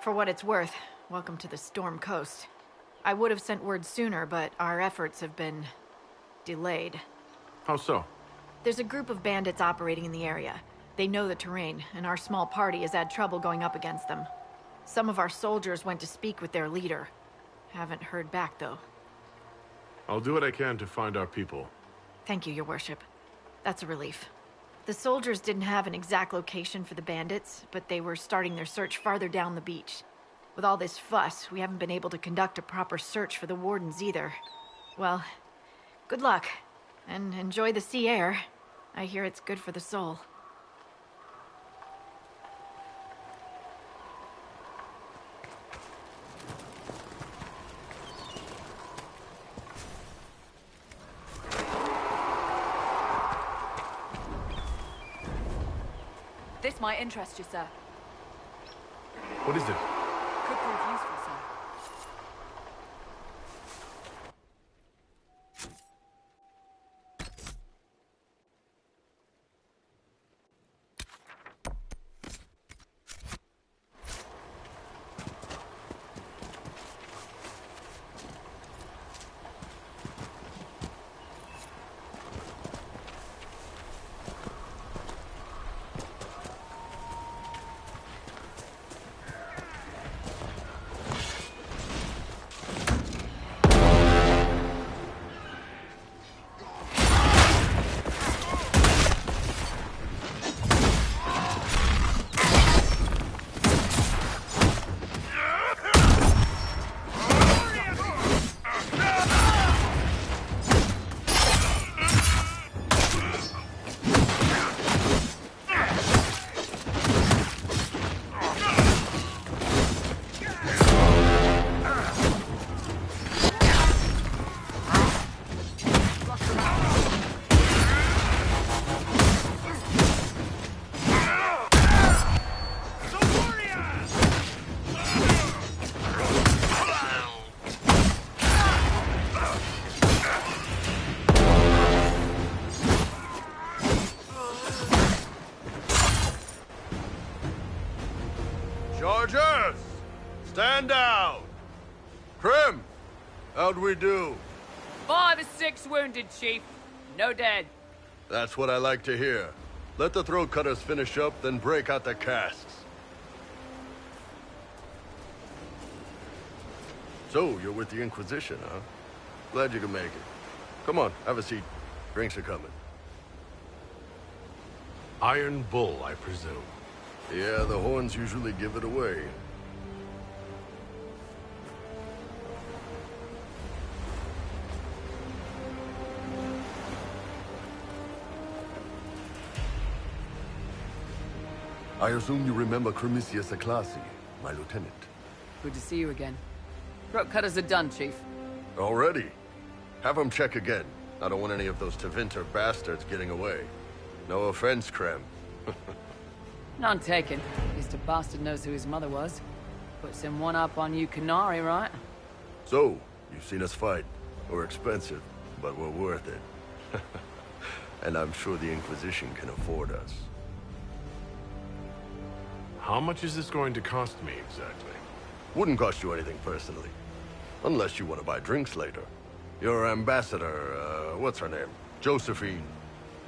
for what it's worth, welcome to the Storm Coast. I would have sent word sooner, but our efforts have been delayed. How so? There's a group of bandits operating in the area. They know the terrain, and our small party has had trouble going up against them. Some of our soldiers went to speak with their leader. Haven't heard back, though. I'll do what I can to find our people. Thank you, your worship. That's a relief. The soldiers didn't have an exact location for the bandits, but they were starting their search farther down the beach. With all this fuss, we haven't been able to conduct a proper search for the wardens either. Well, good luck, and enjoy the sea air. I hear it's good for the soul. This might interest you, sir. What is it? Could prove useful, sir. Chargers! Stand down! Krim! How'd we do? 5 or 6 wounded, Chief. No dead. That's what I like to hear. Let the throat cutters finish up, then break out the casks. So, you're with the Inquisition, huh? Glad you could make it. Come on, have a seat. Drinks are coming. Iron Bull, I presume. Yeah, the horns usually give it away. I assume you remember Cremisius Aclassi, my lieutenant. Good to see you again. Throat cutters are done, Chief. Already? Have them check again. I don't want any of those Tevinter bastards getting away. No offense, Krem. None taken. At least a bastard knows who his mother was. Puts him one up on you Canary, right? So, you've seen us fight. We're expensive, but we're worth it. And I'm sure the Inquisition can afford us. How much is this going to cost me, exactly? Wouldn't cost you anything personally. Unless you want to buy drinks later. Your ambassador, what's her name? Josephine.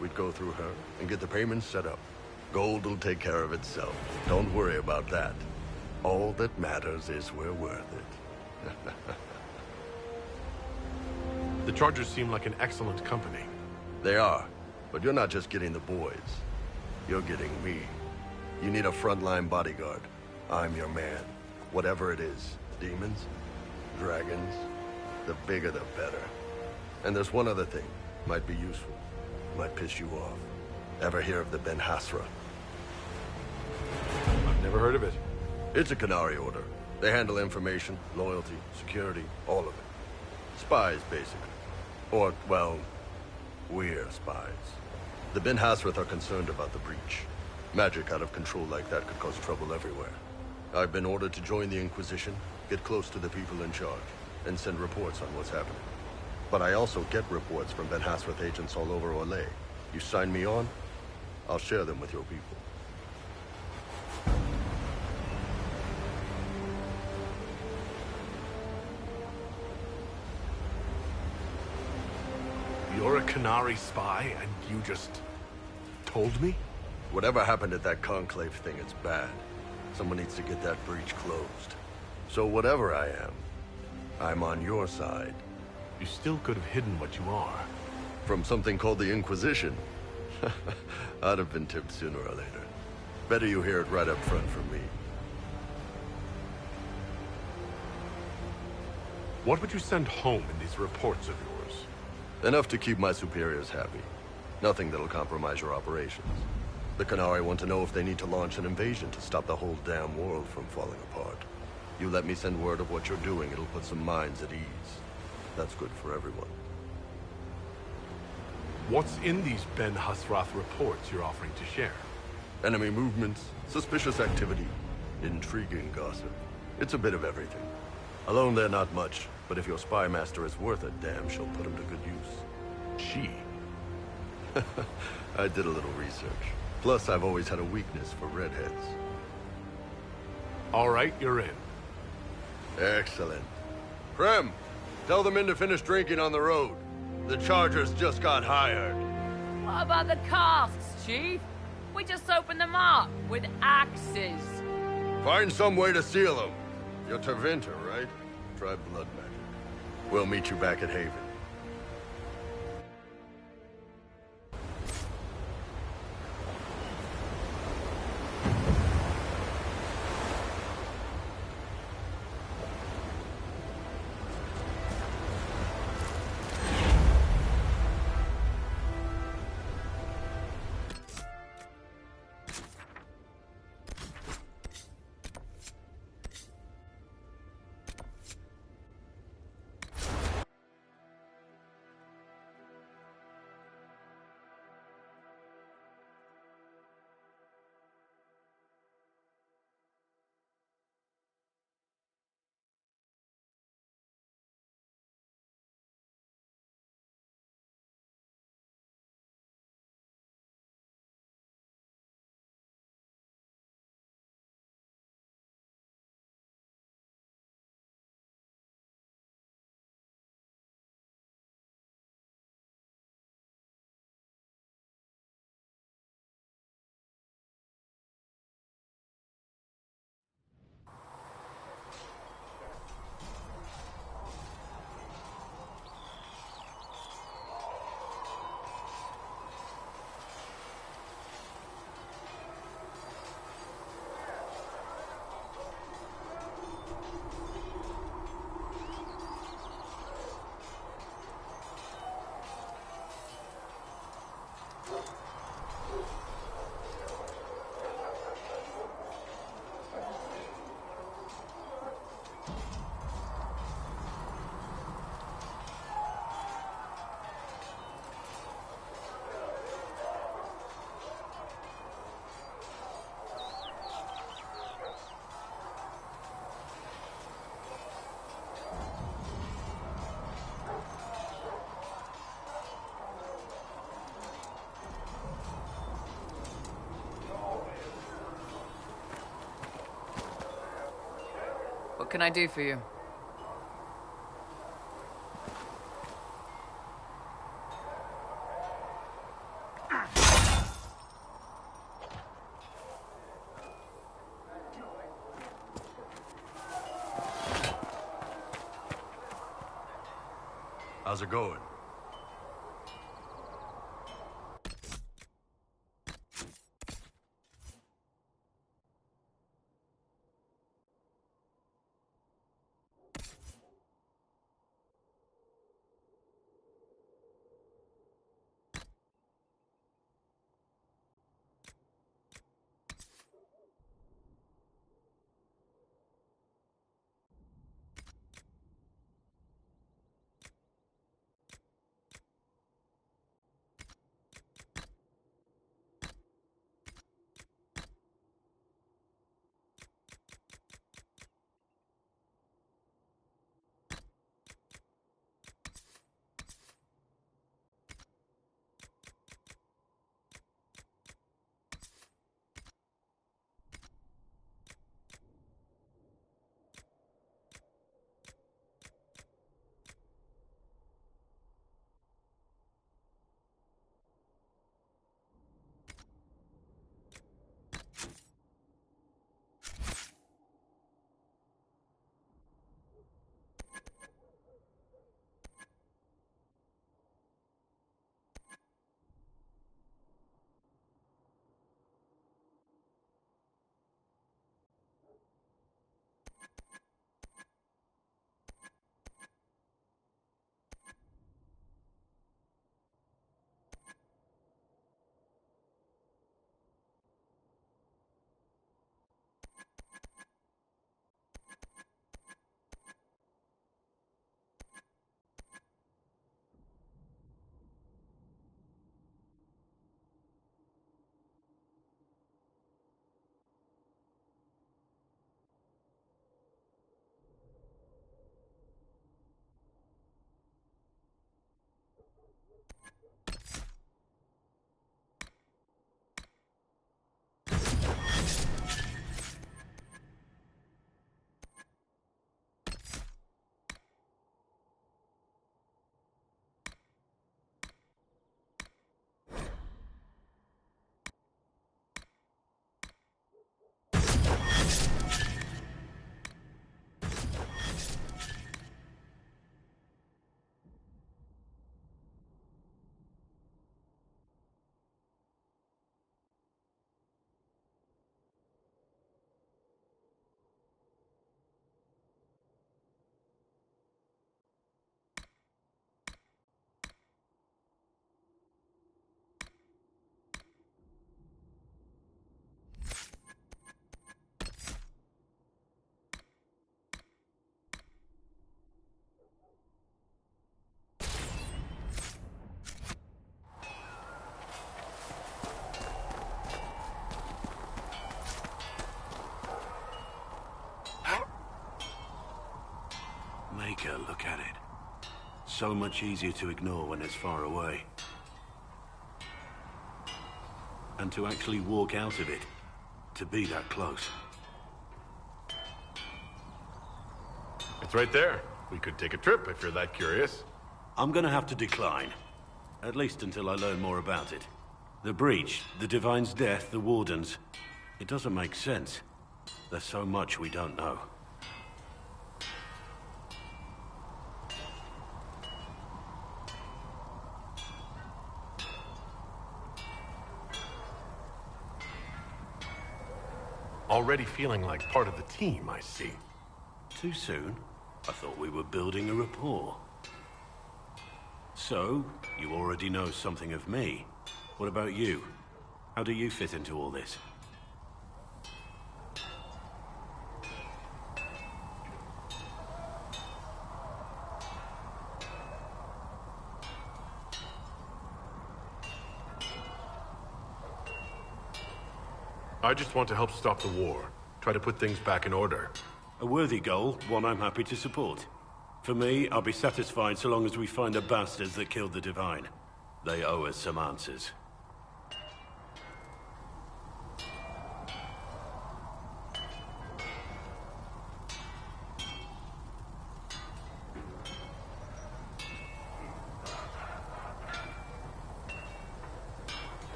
We'd go through her and get the payments set up. Gold will take care of itself. Don't worry about that. All that matters is we're worth it. The Chargers seem like an excellent company. They are, but you're not just getting the boys. You're getting me. You need a frontline bodyguard. I'm your man. Whatever it is. Demons? Dragons? The bigger the better. And there's one other thing. Might be useful. Might piss you off. Ever hear of the Ben Hasra? I've never heard of it. It's a Canary order. They handle information, loyalty, security, all of it. Spies, basically. Or, well, we're spies. The Ben Hasrath are concerned about the breach. Magic out of control like that could cause trouble everywhere. I've been ordered to join the Inquisition, get close to the people in charge, and send reports on what's happening. But I also get reports from Ben Hasrath agents all over Orlais. You sign me on, I'll share them with your people. You're a Canary spy, and you just told me? Whatever happened at that Conclave thing, it's bad. Someone needs to get that breach closed. So whatever I am, I'm on your side. You still could have hidden what you are. From something called the Inquisition? I'd have been tipped sooner or later. Better you hear it right up front from me. What would you send home in these reports of yours? Enough to keep my superiors happy. Nothing that'll compromise your operations. The Canary want to know if they need to launch an invasion to stop the whole damn world from falling apart. You let me send word of what you're doing, it'll put some minds at ease. That's good for everyone. What's in these Ben Hasrath reports you're offering to share? Enemy movements, suspicious activity, intriguing gossip. It's a bit of everything. Alone they're not much, but if your spy master is worth a damn, she'll put him to good use. She? I did a little research. Plus, I've always had a weakness for redheads. All right, you're in. Excellent. Krem, tell the men to finish drinking on the road. The Chargers just got hired. What about the casks, Chief? We just opened them up with axes. Find some way to seal them. You're Tevinter, right? Try blood magic. We'll meet you back at Haven. can I do for you? How's it going? Look at it. So much easier to ignore when it's far away. And to actually walk out of it. To be that close. It's right there. We could take a trip if you're that curious. I'm gonna have to decline. At least until I learn more about it. The breach, the Divine's death, the Wardens. It doesn't make sense. There's so much we don't know. Already feeling like part of the team, I see. Too soon? I thought we were building a rapport. So, you already know something of me. What about you? How do you fit into all this? I just want to help stop the war. Try to put things back in order. A worthy goal, one I'm happy to support. For me, I'll be satisfied so long as we find the bastards that killed the Divine. They owe us some answers.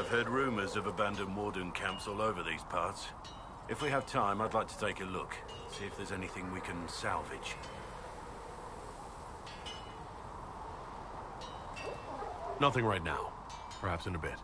I've heard rumors of abandoned warden camps all over these parts. If we have time, I'd like to take a look. See if there's anything we can salvage. Nothing right now. Perhaps in a bit.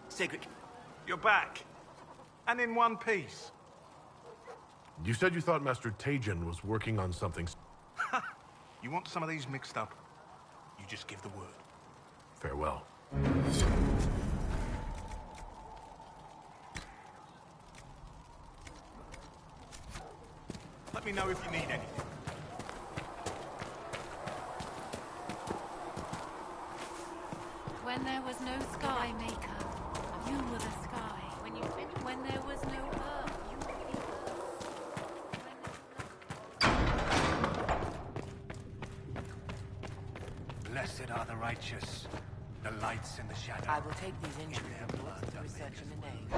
Sigrid, you're back. And in one piece. You said you thought Master Tejan was working on something. You want some of these mixed up? You just give the word. Farewell. Let me know if you need anything. When there was no sky maker, you were the sky. When there was no earth, you were the earth. Blessed are the righteous, the lights in the shadow. I will take these injury reports to research in the name.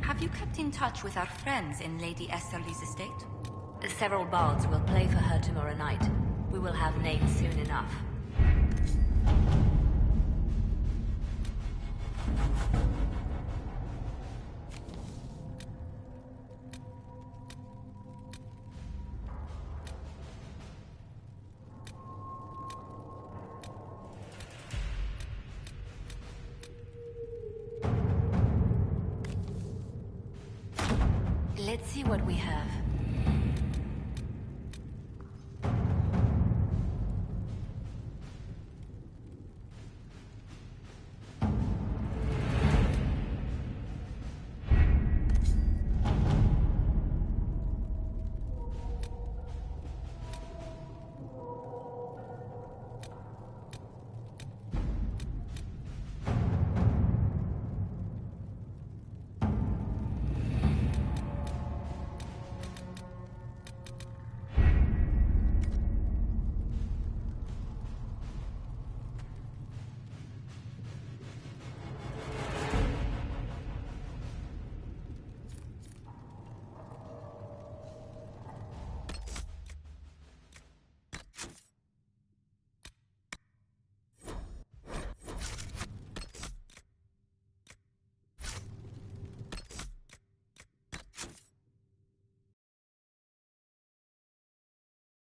Have you kept in touch with our friends in Lady Esterly's estate? Several bards will play for her tomorrow night. We will have names soon enough. Let's see what we have.